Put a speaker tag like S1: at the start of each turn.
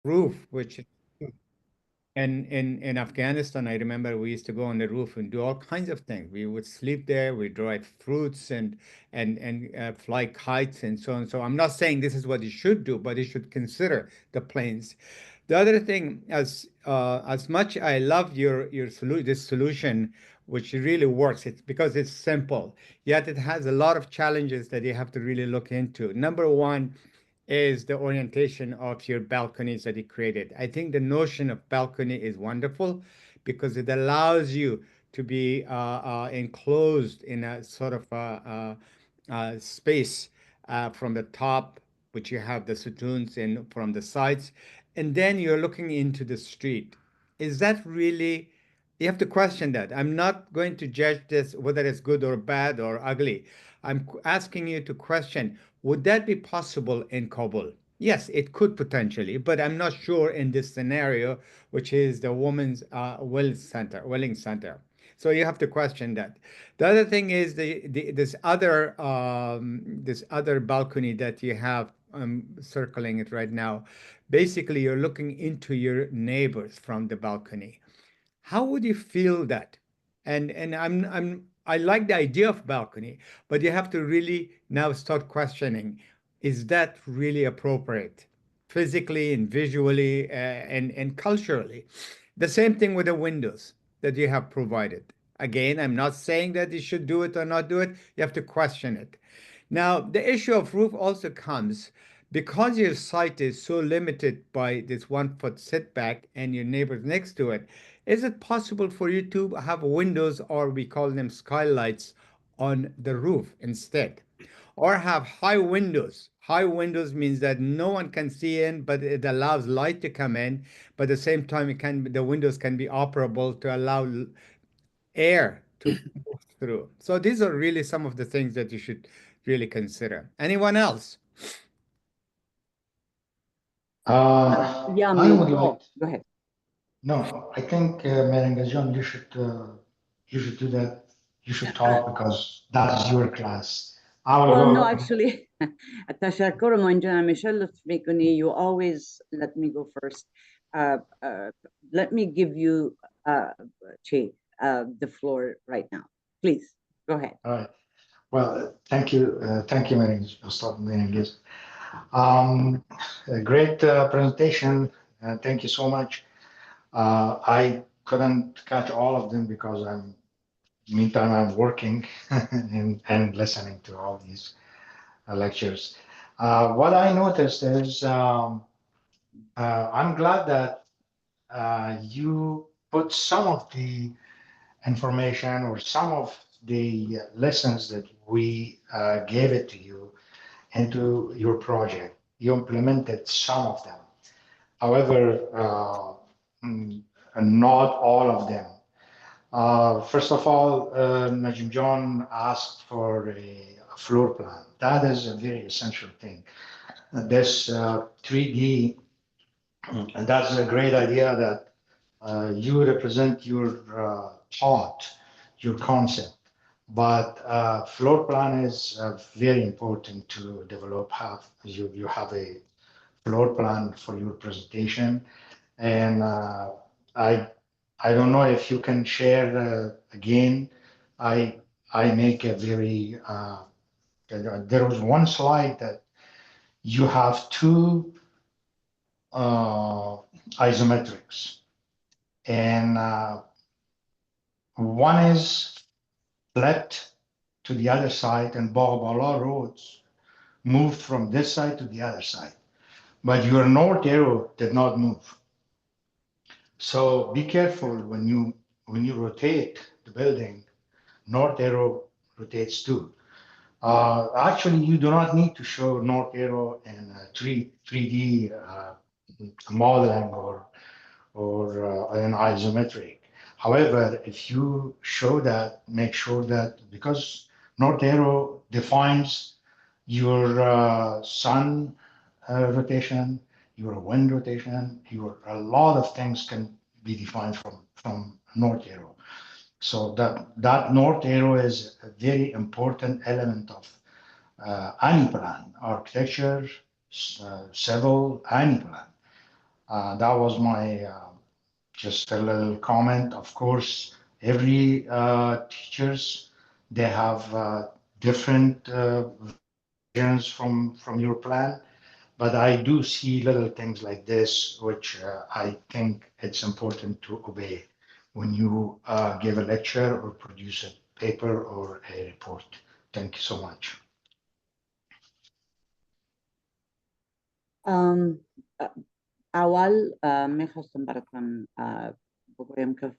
S1: roof, which and in Afghanistan, I remember we used to go on the roof and do all kinds of things. We would sleep there, we drive fruits and fly kites and so on. So I'm not saying this is what you should do, but you should consider the planes. The other thing, as much I love this solution, which really works, it's because it's simple, yet it has a lot of challenges that you have to really look into. Number one is the orientation of your balconies that you created. I think the notion of balcony is wonderful because it allows you to be enclosed in a sort of space from the top, which you have the sittoons, and from the sides, and then you're looking into the street. Is that really? You have to question that. I'm not going to judge this whether it's good or bad or ugly. I'm asking you to question, would that be possible in Kabul? Yes, it could potentially, but I'm not sure in this scenario, which is the woman's willing center. So you have to question that. The other thing is this other balcony that you have circling it right now. Basically, you're looking into your neighbors from the balcony. How would you feel that? And I like the idea of balcony, but you have to really now start questioning, is that really appropriate physically and visually and culturally? The same thing with the windows that you have provided. Again, I'm not saying that you should do it or not do it. You have to question it. Now, the issue of roof also comes because your site is so limited by this 1 foot setback and your neighbors next to it. Is it possible for you to have windows, or we call them skylights, on the roof instead? Or have high windows? High windows means that no one can see in, but it allows light to come in. But at the same time, the windows can be operable to allow air to move through. So these are really some of the things that you should really consider. Anyone else?
S2: Yeah,
S3: I
S2: me.
S3: would like.
S2: Oh, go ahead.
S3: No, I think Merengazion, you should do that. You should
S2: Uh,
S3: talk because that is your class. I will
S2: well, no,
S3: go.
S2: actually, التشكر من جنا Michelle Fikuni, you always let me go first. Uh, uh, let me give you, Che, the floor right now. Please, go ahead.
S3: All right. Well, thank you, Merengiz. A great presentation. Thank you so much. I couldn't catch all of them because meantime, I'm working and listening to all these lectures. What I noticed is I'm glad that you put some of the information or some of the lessons that we gave it to you into your project. You implemented some of them. However, mm, not all of them. First of all, Najim John asked for a floor plan. That is a very essential thing. This 3D, and that's a great idea that you represent your thought, your concept. But floor plan is very important to develop. You have a floor plan for your presentation, and I I don't know if you can share again. I I make a very there was one slide that you have two uh, isometrics, and one is flipped to the other side, and Bogbala roads moved from this side to the other side. But your north arrow did not move. So be careful when you rotate the building. North arrow rotates too. Actually, you do not need to show north arrow in 3D modeling or an isometric. However, if you show that, make sure that because north arrow defines your sun rotation, your wind rotation, your a lot of things can be defined from north arrow. So that north arrow is a very important element of any plan, architecture, civil, any plan. That was my just a little comment. Of course, every teachers, they have different versions from your plan, but I do see little things like this, which I think it's important to obey when you give a lecture or produce a paper or a report. Thank you so much.
S2: awal میخواستم براتون بگویم که